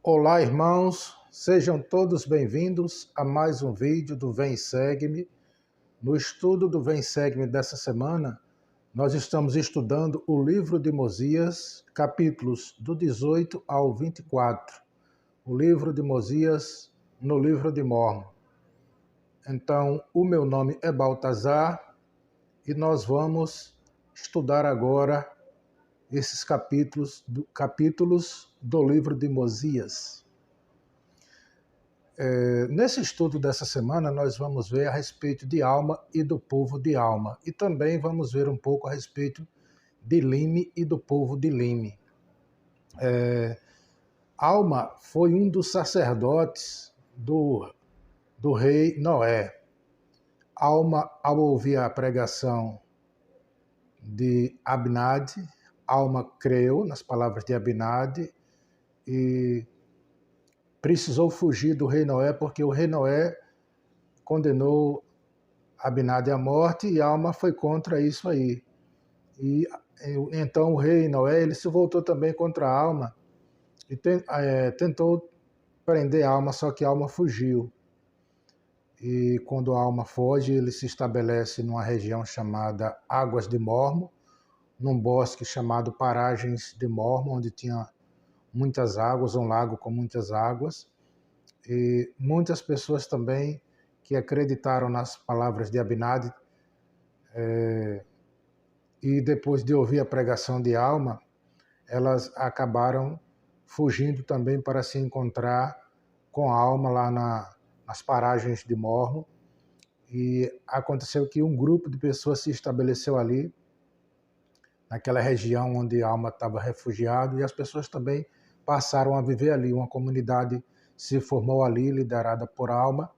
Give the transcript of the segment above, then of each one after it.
Olá, irmãos, sejam todos bem-vindos a mais um vídeo do Vem Segue-me. No estudo do Vem Segue-me dessa semana, nós estamos estudando o livro de Mosias, capítulos do 18 ao 24. O livro de Mosias no livro de Mórmon. Então, o meu nome é Baltazar e nós vamos estudar agora esses capítulos do livro de Mosias. Nesse estudo dessa semana, nós vamos ver a respeito de Alma e do povo de Alma. E também vamos ver um pouco a respeito de Lime e do povo de Lime. Alma foi um dos sacerdotes do rei Noé. Alma, ao ouvir a pregação de Abinadi, Alma creu nas palavras de Abinadi e precisou fugir do rei Noé, porque o rei Noé condenou Abinadi à morte e Alma foi contra isso aí. E então o rei Noé ele se voltou também contra Alma e tentou prender Alma, só que Alma fugiu. E quando Alma foge, ele se estabelece numa região chamada Águas de Mormon, num bosque chamado Paragens de Mormon, onde tinha muitas águas, um lago com muitas águas. E muitas pessoas também que acreditaram nas palavras de Abinadi e depois de ouvir a pregação de Alma, elas acabaram fugindo também para se encontrar com Alma lá nas paragens de Mormon. E aconteceu que um grupo de pessoas se estabeleceu ali, naquela região onde Alma estava refugiado, e as pessoas também passaram a viver ali. Uma comunidade se formou ali, liderada por Alma,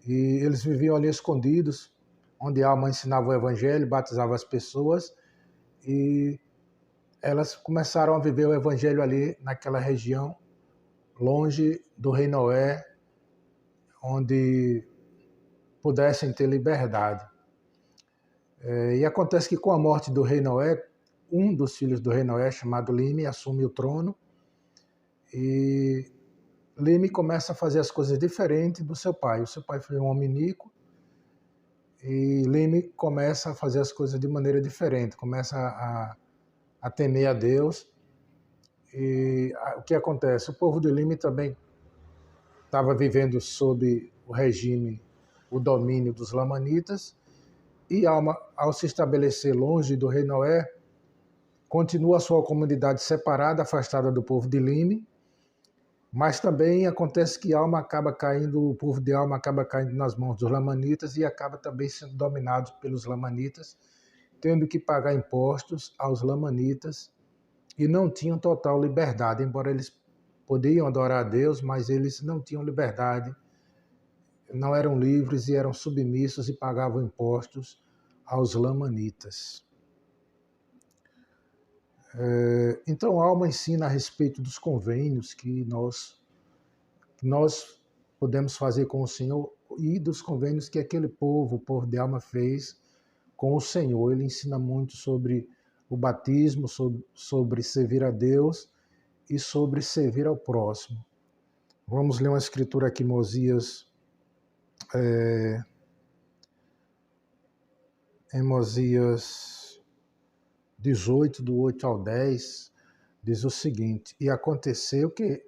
e eles viviam ali escondidos, onde Alma ensinava o evangelho, batizava as pessoas, e elas começaram a viver o evangelho ali naquela região, longe do rei Noé, onde pudessem ter liberdade. E acontece que com a morte do rei Noé, um dos filhos do rei Noé, chamado Lime, assume o trono, e Lime começa a fazer as coisas diferentes do seu pai. O seu pai foi um homem iníquo, e Lime começa a fazer as coisas de maneira diferente, começa a temer a Deus. E o que acontece? O povo de Lime também estava vivendo sob o regime, o domínio dos Lamanitas, e Alma, ao se estabelecer longe do rei Noé, continua a sua comunidade separada, afastada do povo de Lime, mas também acontece que o povo de Alma acaba caindo nas mãos dos Lamanitas e acaba também sendo dominado pelos Lamanitas, tendo que pagar impostos aos Lamanitas, e não tinham total liberdade, embora eles podiam adorar a Deus, mas eles não tinham liberdade, não eram livres e eram submissos e pagavam impostos aos Lamanitas. Então, Alma ensina a respeito dos convênios que nós podemos fazer com o Senhor e dos convênios que aquele povo, o povo de Alma, fez com o Senhor. Ele ensina muito sobre o batismo, sobre servir a Deus e sobre servir ao próximo. Vamos ler uma escritura aqui, Mosias, em Mosias 18, do 8 ao 10, diz o seguinte: E aconteceu que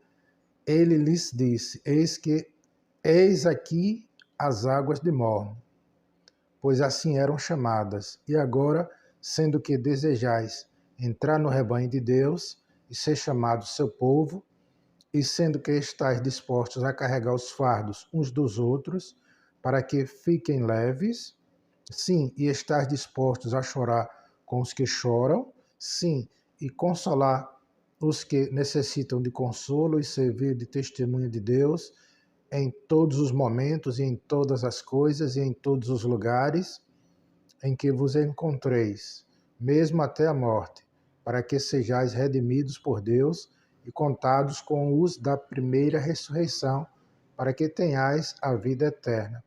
ele lhes disse, eis aqui as águas de Mormon, pois assim eram chamadas, e agora, sendo que desejais entrar no rebanho de Deus e ser chamados seu povo, e sendo que estáis dispostos a carregar os fardos uns dos outros, para que fiquem leves, sim, e estáis dispostos a chorar com os que choram, sim, e consolar os que necessitam de consolo e servir de testemunha de Deus em todos os momentos e em todas as coisas e em todos os lugares em que vos encontreis, mesmo até a morte, para que sejais redimidos por Deus e contados com os da primeira ressurreição, para que tenhais a vida eterna.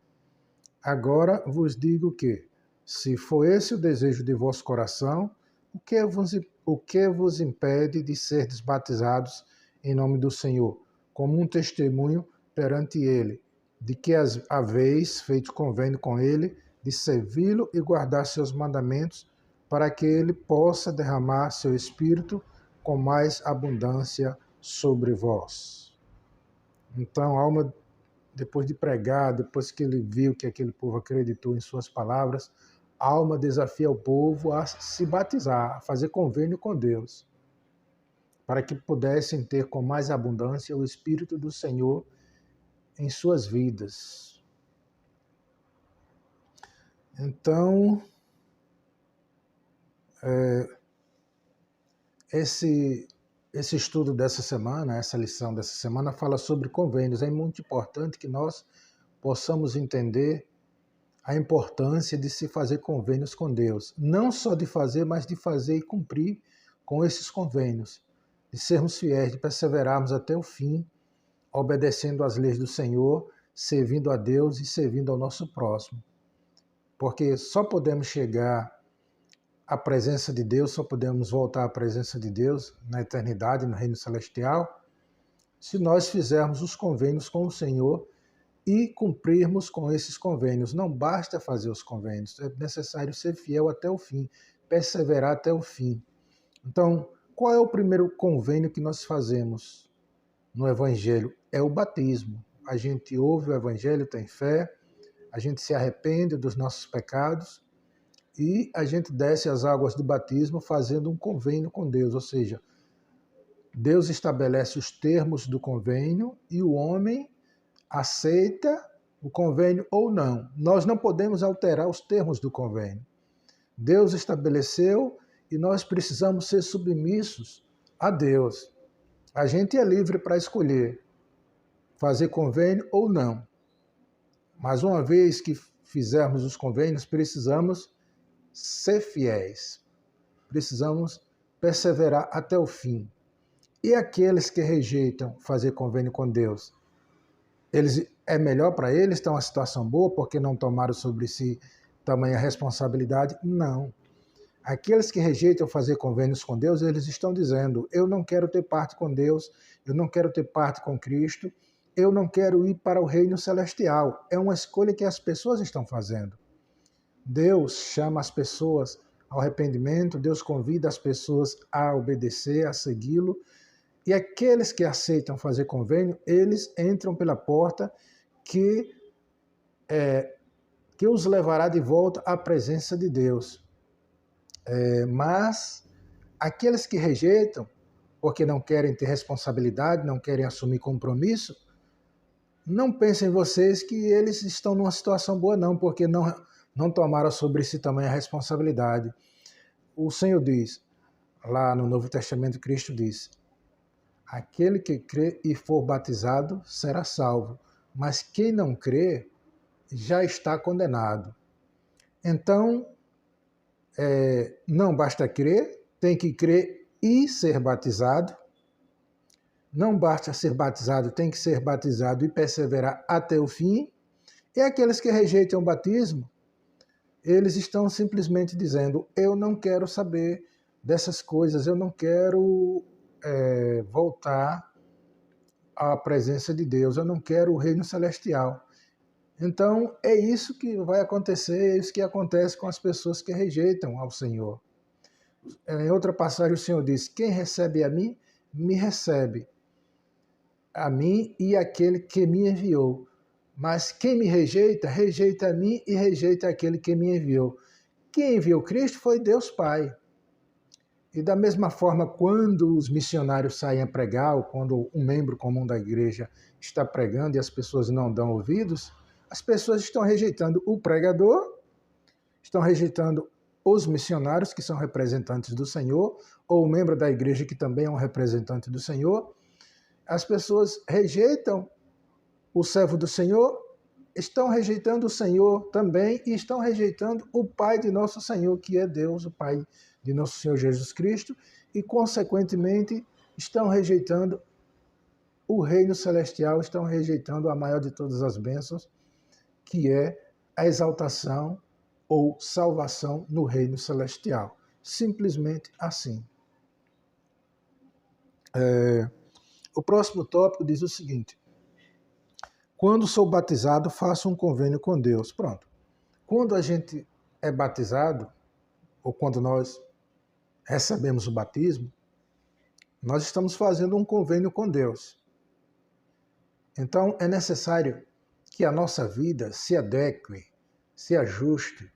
Agora vos digo que, se for esse o desejo de vosso coração, o que vos impede de serdes batizados em nome do Senhor, como um testemunho perante ele, de que haveis feito convênio com ele, de servi-lo e guardar seus mandamentos, para que ele possa derramar seu espírito com mais abundância sobre vós. Então, a alma, depois de pregar, depois que ele viu que aquele povo acreditou em suas palavras, a alma desafia o povo a se batizar, a fazer convênio com Deus, para que pudessem ter com mais abundância o Espírito do Senhor em suas vidas. Então, esse estudo dessa semana, essa lição dessa semana, fala sobre convênios. É muito importante que nós possamos entender a importância de se fazer convênios com Deus. Não só de fazer, mas de fazer e cumprir com esses convênios. De sermos fiéis, de perseverarmos até o fim, obedecendo às leis do Senhor, servindo a Deus e servindo ao nosso próximo. Porque só podemos chegar à presença de Deus, só podemos voltar à presença de Deus na eternidade, no reino celestial, se nós fizermos os convênios com o Senhor e cumprirmos com esses convênios. Não basta fazer os convênios, é necessário ser fiel até o fim, perseverar até o fim. Então, qual é o primeiro convênio que nós fazemos no Evangelho? É o batismo. A gente ouve o Evangelho, tem fé, a gente se arrepende dos nossos pecados e a gente desce as águas do batismo fazendo um convênio com Deus, ou seja, Deus estabelece os termos do convênio e o homem aceita o convênio ou não. Nós não podemos alterar os termos do convênio. Deus estabeleceu e nós precisamos ser submissos a Deus. A gente é livre para escolher fazer convênio ou não. Mas uma vez que fizermos os convênios, precisamos ser fiéis. Precisamos perseverar até o fim. E aqueles que rejeitam fazer convênio com Deus, é melhor para eles, estão uma situação boa porque não tomaram sobre si tamanha responsabilidade? Não. Aqueles que rejeitam fazer convênios com Deus, eles estão dizendo, eu não quero ter parte com Deus, eu não quero ter parte com Cristo, eu não quero ir para o reino celestial. É uma escolha que as pessoas estão fazendo. Deus chama as pessoas ao arrependimento, Deus convida as pessoas a obedecer, a segui-lo, e aqueles que aceitam fazer convênio, eles entram pela porta que os levará de volta à presença de Deus. Mas aqueles que rejeitam, porque não querem ter responsabilidade, não querem assumir compromisso, não pensem vocês que eles estão numa situação boa não, porque não tomaram sobre si também a responsabilidade. O Senhor diz, lá no Novo Testamento, Cristo diz, aquele que crê e for batizado será salvo, mas quem não crê já está condenado. Então, não basta crer, tem que crer e ser batizado. Não basta ser batizado, tem que ser batizado e perseverar até o fim. E aqueles que rejeitam o batismo, eles estão simplesmente dizendo, eu não quero saber dessas coisas, eu não quero voltar à presença de Deus, eu não quero o reino celestial. Então, é isso que vai acontecer, é isso que acontece com as pessoas que rejeitam ao Senhor. Em outra passagem, o Senhor diz, quem recebe a mim, me recebe. A mim e aquele que me enviou. Mas quem me rejeita, rejeita a mim e rejeita aquele que me enviou. Quem enviou Cristo foi Deus Pai. E da mesma forma, quando os missionários saem a pregar, ou quando um membro comum da igreja está pregando e as pessoas não dão ouvidos, as pessoas estão rejeitando o pregador, estão rejeitando os missionários, que são representantes do Senhor, ou o membro da igreja, que também é um representante do Senhor. As pessoas rejeitam o servo do Senhor, estão rejeitando o Senhor também e estão rejeitando o Pai de nosso Senhor, que é Deus, o Pai de nosso Senhor Jesus Cristo, e, consequentemente, estão rejeitando o reino celestial, estão rejeitando a maior de todas as bênçãos, que é a exaltação ou salvação no reino celestial. Simplesmente assim. O próximo tópico diz o seguinte: quando sou batizado, faço um convênio com Deus. Pronto. Quando a gente é batizado, ou quando nós recebemos o batismo, nós estamos fazendo um convênio com Deus. Então, é necessário que a nossa vida se adeque, se ajuste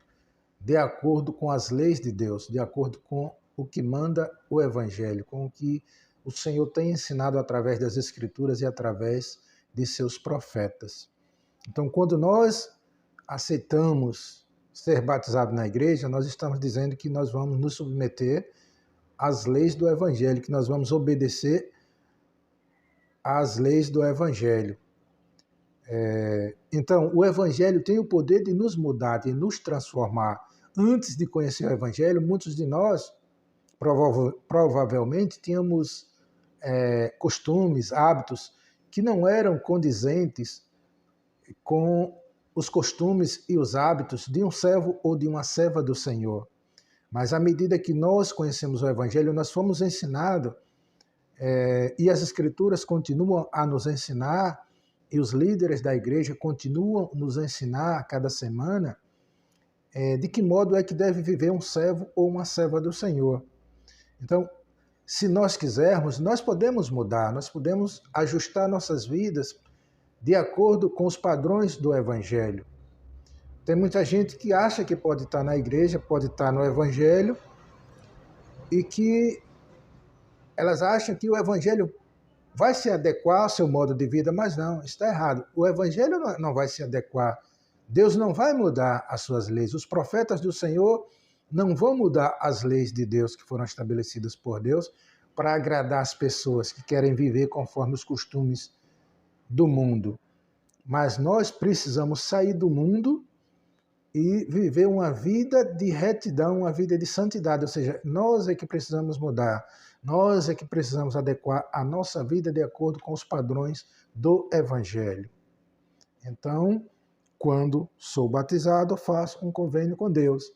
de acordo com as leis de Deus, de acordo com o que manda o Evangelho, com o que o Senhor tem ensinado através das Escrituras e através de seus profetas. Então, quando nós aceitamos ser batizados na igreja, nós estamos dizendo que nós vamos nos submeter às leis do Evangelho, que nós vamos obedecer às leis do Evangelho. Então, o Evangelho tem o poder de nos mudar, de nos transformar. Antes de conhecer o Evangelho, muitos de nós provavelmente tínhamos costumes, hábitos que não eram condizentes com os costumes e os hábitos de um servo ou de uma serva do Senhor. Mas à medida que nós conhecemos o Evangelho, nós fomos ensinados, e as Escrituras continuam a nos ensinar, e os líderes da igreja continuam a nos ensinar a cada semana, de que modo é que deve viver um servo ou uma serva do Senhor. Então, se nós quisermos, nós podemos mudar, nós podemos ajustar nossas vidas de acordo com os padrões do Evangelho. Tem muita gente que acha que pode estar na igreja, pode estar no Evangelho, e que elas acham que o Evangelho vai se adequar ao seu modo de vida, mas não, está errado. O Evangelho não vai se adequar. Deus não vai mudar as suas leis. Os profetas do Senhor não vão mudar as leis de Deus que foram estabelecidas por Deus para agradar as pessoas que querem viver conforme os costumes do mundo. Mas nós precisamos sair do mundo e viver uma vida de retidão, uma vida de santidade. Ou seja, nós é que precisamos mudar. Nós é que precisamos adequar a nossa vida de acordo com os padrões do Evangelho. Então, quando sou batizado, faço um convênio com Deus.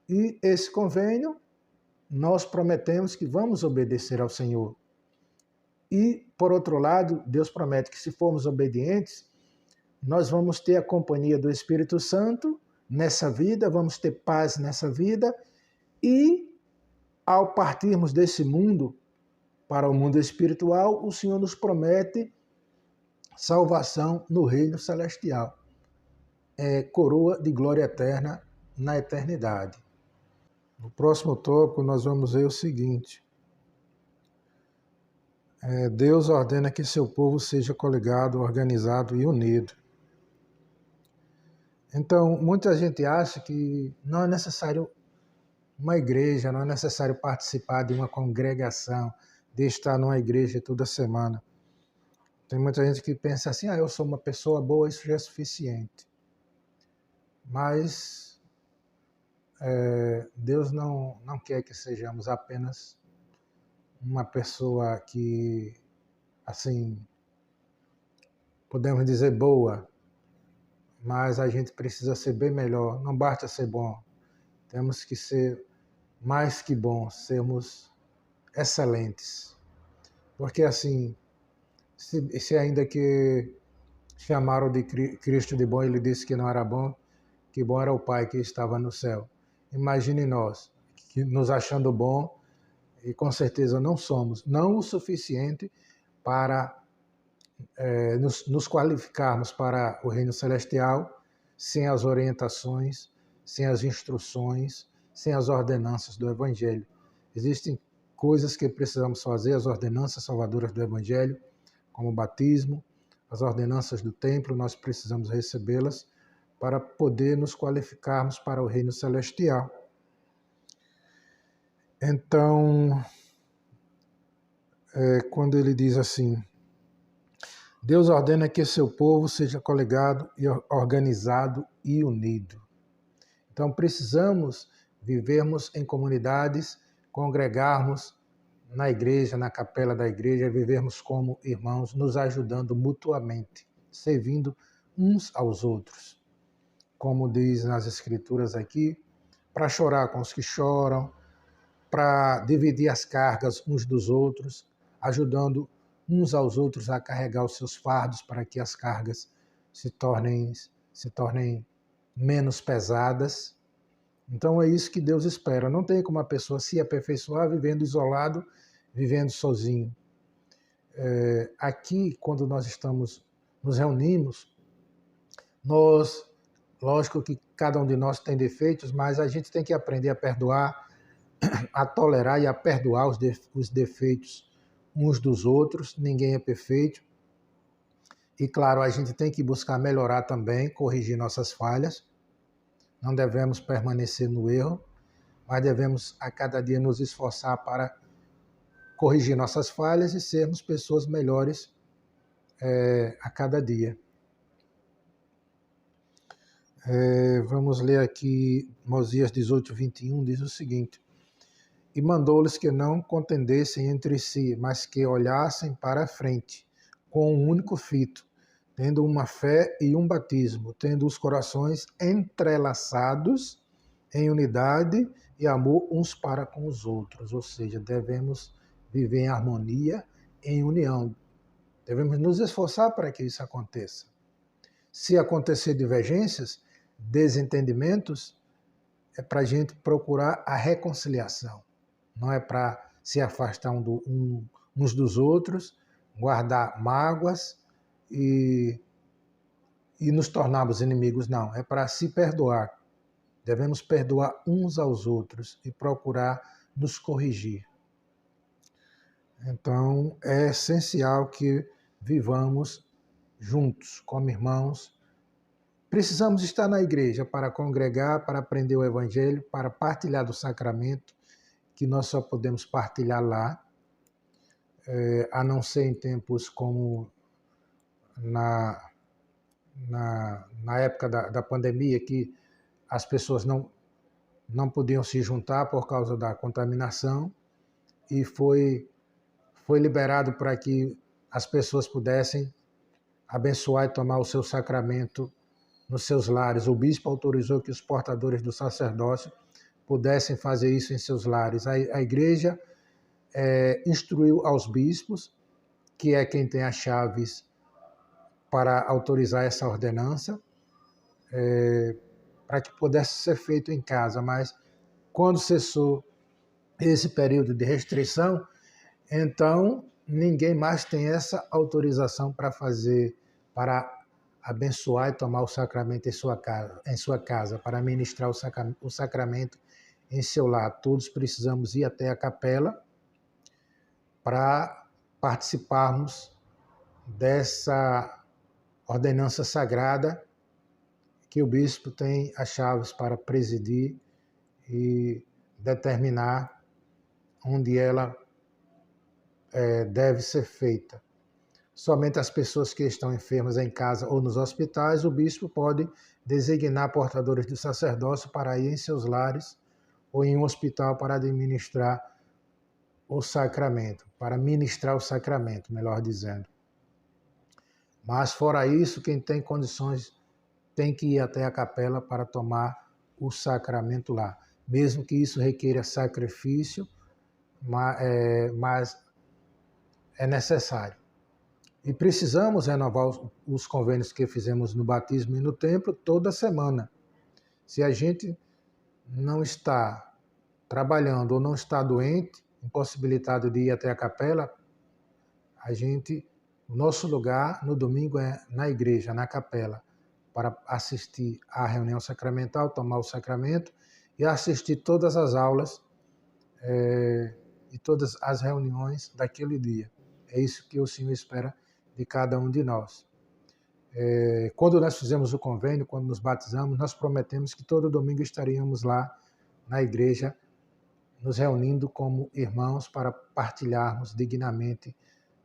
E esse convênio, nós prometemos que vamos obedecer ao Senhor. E, por outro lado, Deus promete que se formos obedientes, nós vamos ter a companhia do Espírito Santo nessa vida, vamos ter paz nessa vida, e ao partirmos desse mundo para o mundo espiritual, o Senhor nos promete salvação no reino celestial. Coroa de glória eterna na eternidade. No próximo tópico, nós vamos ver o seguinte: Deus ordena que seu povo seja coligado, organizado e unido. Então, muita gente acha que não é necessário uma igreja, não é necessário participar de uma congregação, de estar numa igreja toda semana. Tem muita gente que pensa assim, eu sou uma pessoa boa, isso já é suficiente. Mas Deus não quer que sejamos apenas uma pessoa que, assim, podemos dizer boa, mas a gente precisa ser bem melhor, não basta ser bom. Temos que ser mais que bons, sermos excelentes. Porque assim, se ainda que chamaram de Cristo de bom, ele disse que não era bom, que bom era o Pai que estava no céu. Imagine nós, que nos achando bom, e com certeza não somos, não o suficiente para nos qualificarmos para o reino celestial, sem as orientações, sem as instruções, sem as ordenanças do Evangelho. Existem coisas que precisamos fazer, as ordenanças salvadoras do Evangelho, como o batismo, as ordenanças do templo, nós precisamos recebê-las para poder nos qualificarmos para o reino celestial. Então, quando ele diz assim, Deus ordena que seu povo seja coligado, organizado e unido. Então, precisamos vivermos em comunidades, congregarmos na igreja, na capela da igreja, vivermos como irmãos, nos ajudando mutuamente, servindo uns aos outros. Como diz nas Escrituras aqui, para chorar com os que choram, para dividir as cargas uns dos outros, ajudando uns aos outros a carregar os seus fardos para que as cargas se tornem menos pesadas. Então é isso que Deus espera. Não tem como a pessoa se aperfeiçoar vivendo isolado, vivendo sozinho. Aqui, quando nós nos reunimos, lógico que cada um de nós tem defeitos, mas a gente tem que aprender a perdoar, a tolerar e a perdoar os defeitos uns dos outros. Ninguém é perfeito. E claro, a gente tem que buscar melhorar também, corrigir nossas falhas. Não devemos permanecer no erro, mas devemos a cada dia nos esforçar para corrigir nossas falhas e sermos pessoas melhores a cada dia. Vamos ler aqui, Mosias 18:21, diz o seguinte: E mandou-lhes que não contendessem entre si, mas que olhassem para a frente, com um único fito, tendo uma fé e um batismo, tendo os corações entrelaçados em unidade e amor uns para com os outros. Ou seja, devemos viver em harmonia, em união. Devemos nos esforçar para que isso aconteça. Se acontecer divergências, desentendimentos, é para a gente procurar a reconciliação. Não é para se afastar uns dos outros, guardar mágoas e nos tornarmos inimigos, não. É para se perdoar. Devemos perdoar uns aos outros e procurar nos corrigir. Então, é essencial que vivamos juntos, como irmãos. Precisamos estar na igreja para congregar, para aprender o Evangelho, para partilhar do sacramento, que nós só podemos partilhar lá, a não ser em tempos como na época da pandemia, que as pessoas não podiam se juntar por causa da contaminação, e foi liberado para que as pessoas pudessem abençoar e tomar o seu sacramento nos seus lares. O bispo autorizou que os portadores do sacerdócio pudessem fazer isso em seus lares. A igreja instruiu aos bispos, que é quem tem as chaves para autorizar essa ordenança, para que pudesse ser feito em casa. Mas quando cessou esse período de restrição, então ninguém mais tem essa autorização para fazer, para abençoar e tomar o sacramento em sua casa, para ministrar o sacramento em seu lar. Todos precisamos ir até a capela para participarmos dessa ordenança sagrada que o bispo tem as chaves para presidir e determinar onde ela deve ser feita. Somente as pessoas que estão enfermas em casa ou nos hospitais, o bispo pode designar portadores do sacerdócio para ir em seus lares ou em um hospital para administrar o sacramento, para ministrar o sacramento, melhor dizendo. Mas fora isso, quem tem condições tem que ir até a capela para tomar o sacramento lá, mesmo que isso requeira sacrifício, mas é necessário. E precisamos renovar os convênios que fizemos no batismo e no templo toda semana. Se a gente não está trabalhando ou não está doente, impossibilitado de ir até a capela, o nosso lugar no domingo é na igreja, na capela, para assistir à reunião sacramental, tomar o sacramento e assistir todas as aulas e todas as reuniões daquele dia. É isso que o Senhor espera de cada um de nós. Quando nós fizemos o convênio, quando nos batizamos, nós prometemos que todo domingo estaríamos lá na igreja, nos reunindo como irmãos para partilharmos dignamente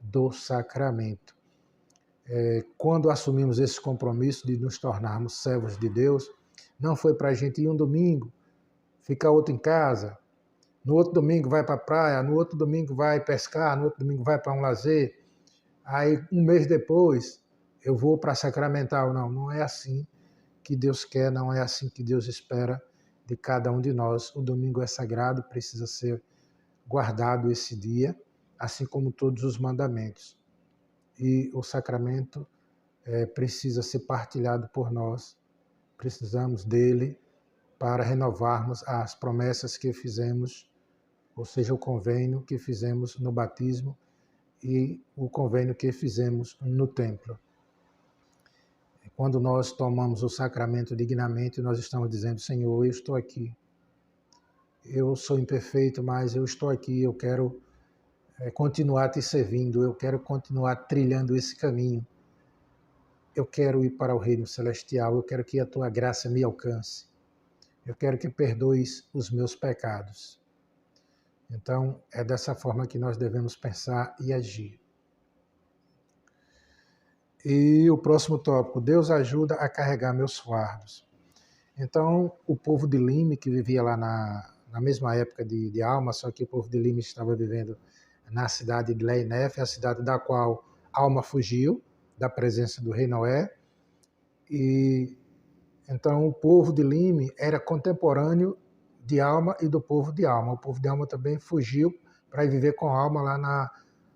do sacramento. Quando assumimos esse compromisso de nos tornarmos servos de Deus, não foi para a gente ir um domingo, ficar outro em casa, no outro domingo vai para a praia, no outro domingo vai pescar, no outro domingo vai para um lazer, aí um mês depois eu vou para sacramental. Não é assim que Deus quer, não é assim que Deus espera de cada um de nós. O domingo é sagrado, precisa ser guardado esse dia, assim como todos os mandamentos. e o sacramento precisa ser partilhado por nós. Precisamos dele para renovarmos as promessas que fizemos, ou seja, o convênio que fizemos no batismo e o convênio que fizemos no templo. Quando nós tomamos o sacramento dignamente, nós estamos dizendo: Senhor, eu estou aqui. Eu sou imperfeito, mas eu estou aqui, eu quero continuar te servindo, eu quero continuar trilhando esse caminho. Eu quero ir para o reino celestial, eu quero que a tua graça me alcance. Eu quero que perdoes os meus pecados. Então, é dessa forma que nós devemos pensar e agir. E o próximo tópico: Deus ajuda a carregar meus fardos. Então, o povo de Lime, que vivia lá na mesma época de Alma, só que o povo de Lime estava vivendo na cidade de Leinef, a cidade da qual Alma fugiu da presença do rei Noé. E então o povo de Lime era contemporâneo de Alma e do povo de Alma. O povo de Alma também fugiu para ir viver com Alma lá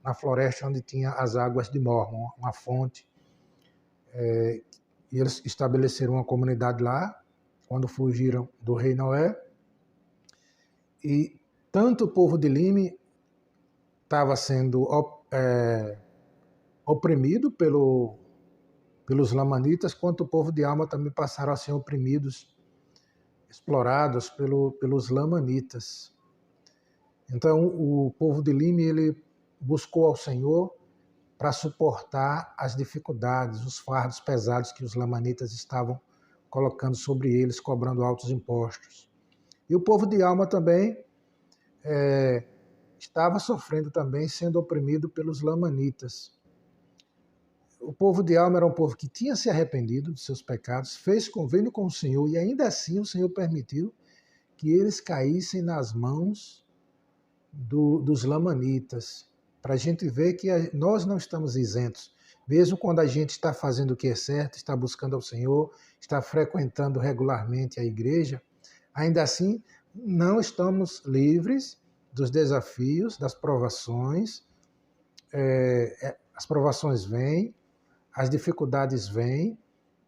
na floresta onde tinha as águas de Mormon, uma fonte. E eles estabeleceram uma comunidade lá, quando fugiram do rei Noé. E tanto o povo de Lime estava sendo oprimido pelos lamanitas, quanto o povo de Alma também passaram a ser oprimidos, explorados pelos lamanitas. Então, o povo de Lime, ele buscou ao Senhor para suportar as dificuldades, os fardos pesados que os lamanitas estavam colocando sobre eles, cobrando altos impostos. E o povo de Alma também estava sofrendo também, sendo oprimido pelos lamanitas. O povo de Alma era um povo que tinha se arrependido de seus pecados, fez convênio com o Senhor, e ainda assim o Senhor permitiu que eles caíssem nas mãos dos lamanitas, para a gente ver que nós não estamos isentos. Mesmo quando a gente está fazendo o que é certo, está buscando ao Senhor, está frequentando regularmente a igreja, ainda assim não estamos livres dos desafios, das provações. As provações vêm, as dificuldades vêm,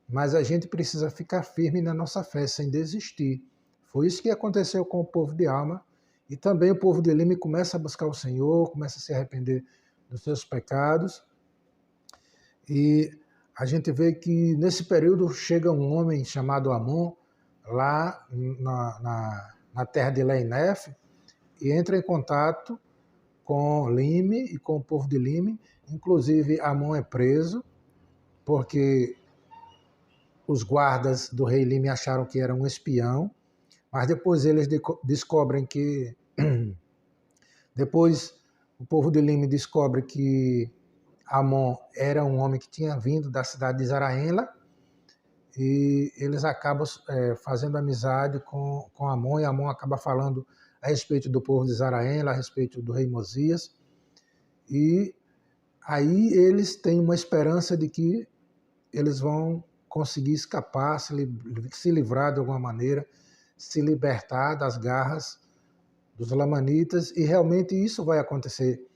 mas a gente precisa ficar firme na nossa fé, sem desistir. Foi isso que aconteceu com o povo de Alma, e também o povo de Lime começa a buscar o Senhor, começa a se arrepender dos seus pecados. E a gente vê que nesse período chega um homem chamado Amon, lá na terra de Leinef, e entra em contato com Lime e com o povo de Lime. Inclusive, Amon é preso, porque os guardas do rei Lime acharam que era um espião, mas depois eles descobrem que... Depois o povo de Lime descobre que Amon era um homem que tinha vindo da cidade de Zaraenla, e eles acabam fazendo amizade com Amon, e Amon acaba falando a respeito do povo de Zaraenla, a respeito do rei Mosias, e aí eles têm uma esperança de que eles vão conseguir escapar, se livrar de alguma maneira, se libertar das garras dos lamanitas, e realmente isso vai acontecer.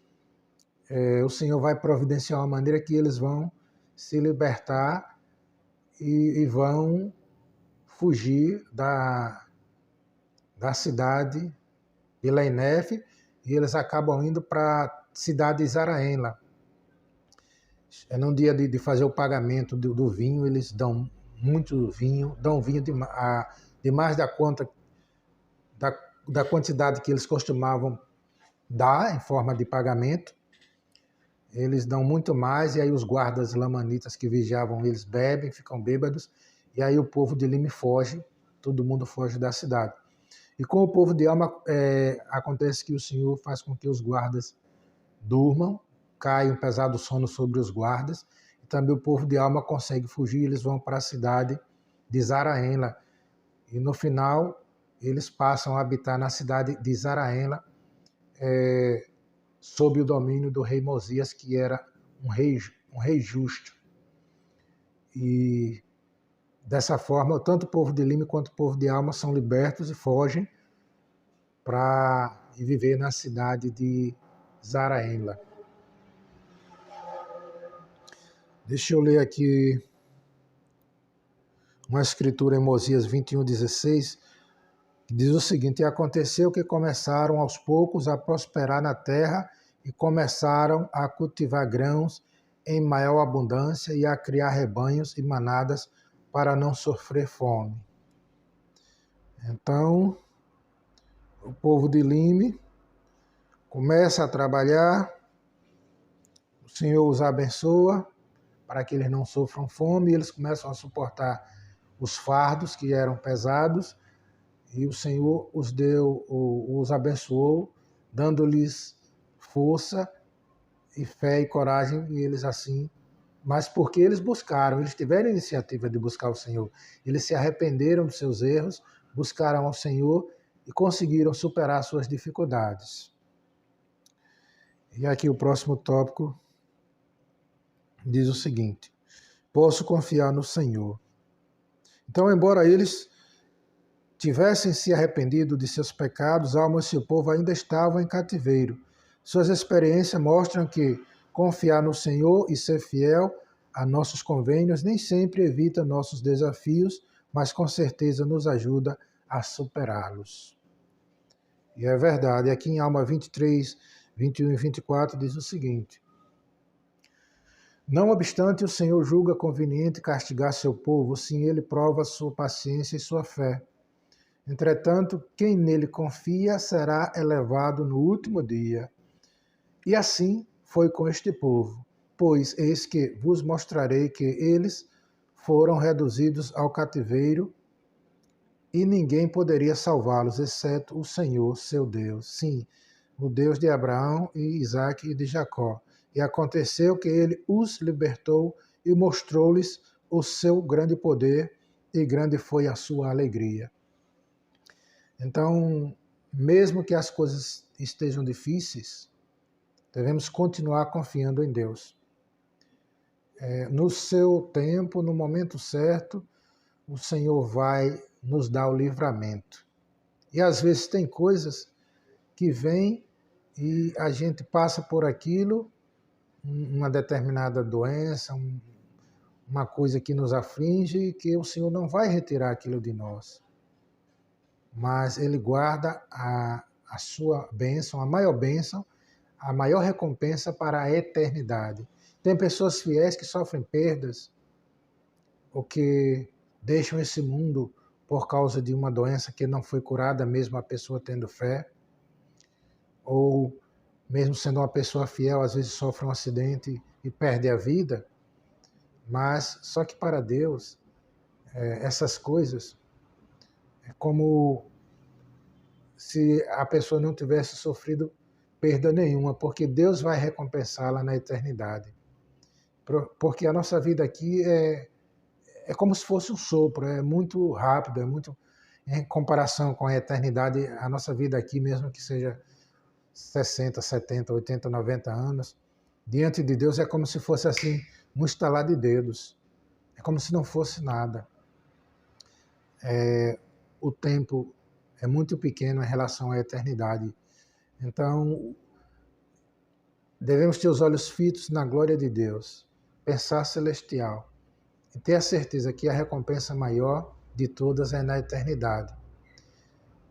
O Senhor vai providenciar uma maneira que eles vão se libertar e vão fugir da cidade de Leinef, e eles acabam indo para a cidade de Zaraenla. No dia de fazer o pagamento do vinho, eles dão muito vinho, dão vinho demais da conta, da quantidade que eles costumavam dar em forma de pagamento. Eles dão muito mais, e aí os guardas lamanitas que vigiavam eles bebem, ficam bêbados, e aí o povo de Lime foge, todo mundo foge da cidade. E com o povo de Alma, acontece que o Senhor faz com que os guardas durmam, cai um pesado sono sobre os guardas, e também o povo de Alma consegue fugir, eles vão para a cidade de Zaraenla, e no final eles passam a habitar na cidade de Zaraenla, sob o domínio do rei Mosias, que era um rei justo. E dessa forma, tanto o povo de Lime quanto o povo de Alma são libertos e fogem para viver na cidade de Zaraenla. Deixa eu ler aqui uma escritura em Mosias 21:16, que diz o seguinte: E aconteceu que começaram aos poucos a prosperar na terra e começaram a cultivar grãos em maior abundância e a criar rebanhos e manadas para não sofrer fome. Então, o povo de Lime começa a trabalhar, o Senhor os abençoa para que eles não sofram fome, e eles começam a suportar os fardos que eram pesados, e o Senhor os abençoou, dando-lhes força e fé e coragem, e eles assim, mas porque eles buscaram, eles tiveram a iniciativa de buscar o Senhor, eles se arrependeram dos seus erros, buscaram ao Senhor e conseguiram superar suas dificuldades. E aqui o próximo tópico diz o seguinte: posso confiar no Senhor. Então, embora eles tivessem se arrependido de seus pecados, a alma e seu povo ainda estavam em cativeiro. Suas experiências mostram que confiar no Senhor e ser fiel a nossos convênios nem sempre evita nossos desafios, mas com certeza nos ajuda a superá-los. E é verdade, aqui em Alma 23, 21 e 24 diz o seguinte: Não obstante, o Senhor julga conveniente castigar seu povo, sim, ele prova sua paciência e sua fé. Entretanto, quem nele confia será elevado no último dia. E assim foi com este povo, pois eis que vos mostrarei que eles foram reduzidos ao cativeiro e ninguém poderia salvá-los, exceto o Senhor, seu Deus. Sim, o Deus de Abraão e Isaque e de Jacó. E aconteceu que ele os libertou e mostrou-lhes o seu grande poder, e grande foi a sua alegria. Então, mesmo que as coisas estejam difíceis, devemos continuar confiando em Deus. No seu tempo, no momento certo, o Senhor vai nos dar o livramento. E às vezes tem coisas que vêm e a gente passa por aquilo, uma determinada doença, uma coisa que nos aflige, e que o Senhor não vai retirar aquilo de nós. Mas Ele guarda a sua bênção, a maior recompensa para a eternidade. Tem pessoas fiéis que sofrem perdas, ou que deixam esse mundo por causa de uma doença que não foi curada, mesmo a pessoa tendo fé, ou mesmo sendo uma pessoa fiel, às vezes sofre um acidente e perde a vida. Mas só que para Deus, essas coisas é como se a pessoa não tivesse sofrido perda nenhuma, porque Deus vai recompensá-la na eternidade. Porque a nossa vida aqui é como se fosse um sopro, é muito rápido, é muito, em comparação com a eternidade, a nossa vida aqui, mesmo que seja 60, 70, 80, 90 anos, diante de Deus é como se fosse assim, um estalar de dedos. É como se não fosse nada. O tempo é muito pequeno em relação à eternidade. Então, devemos ter os olhos fitos na glória de Deus, pensar celestial e ter a certeza que a recompensa maior de todas é na eternidade.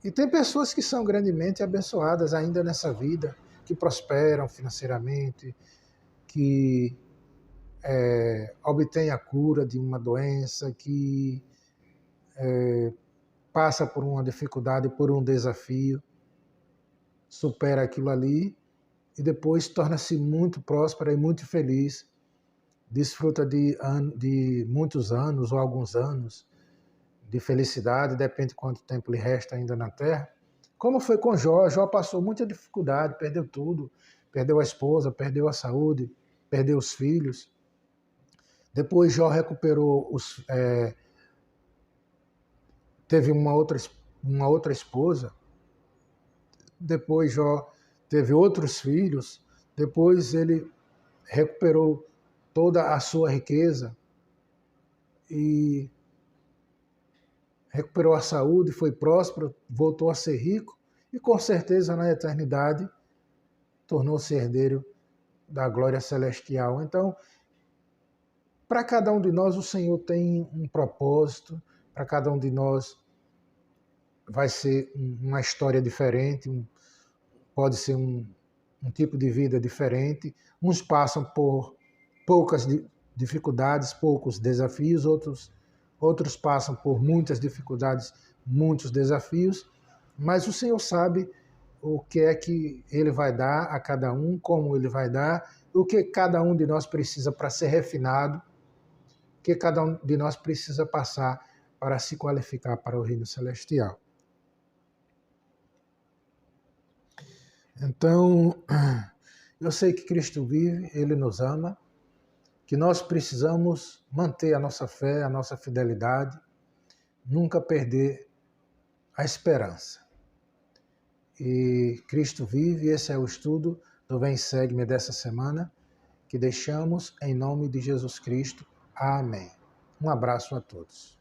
E tem pessoas que são grandemente abençoadas ainda nessa vida, que prosperam financeiramente, que obtêm a cura de uma doença, que passa por uma dificuldade, por um desafio, supera aquilo ali e depois torna-se muito próspera e muito feliz, desfruta de muitos anos ou alguns anos de felicidade, depende de quanto tempo lhe resta ainda na Terra. Como foi com Jó? Jó passou muita dificuldade, perdeu tudo, perdeu a esposa, perdeu a saúde, perdeu os filhos. Depois Jó recuperou teve uma outra esposa. Depois Jó teve outros filhos. Depois ele recuperou toda a sua riqueza e recuperou a saúde, foi próspero, voltou a ser rico e com certeza na eternidade tornou-se herdeiro da glória celestial. Então, para cada um de nós o Senhor tem um propósito, para cada um de nós vai ser uma história diferente, pode ser um tipo de vida diferente. Uns passam por poucas dificuldades, poucos desafios, outros passam por muitas dificuldades, muitos desafios, mas o Senhor sabe o que é que Ele vai dar a cada um, como Ele vai dar, o que cada um de nós precisa para ser refinado, o que cada um de nós precisa passar para se qualificar para o reino celestial. Então, eu sei que Cristo vive, Ele nos ama, que nós precisamos manter a nossa fé, a nossa fidelidade, nunca perder a esperança. E Cristo vive, esse é o estudo do Vem Segue-me dessa semana, que deixamos em nome de Jesus Cristo. Amém. Um abraço a todos.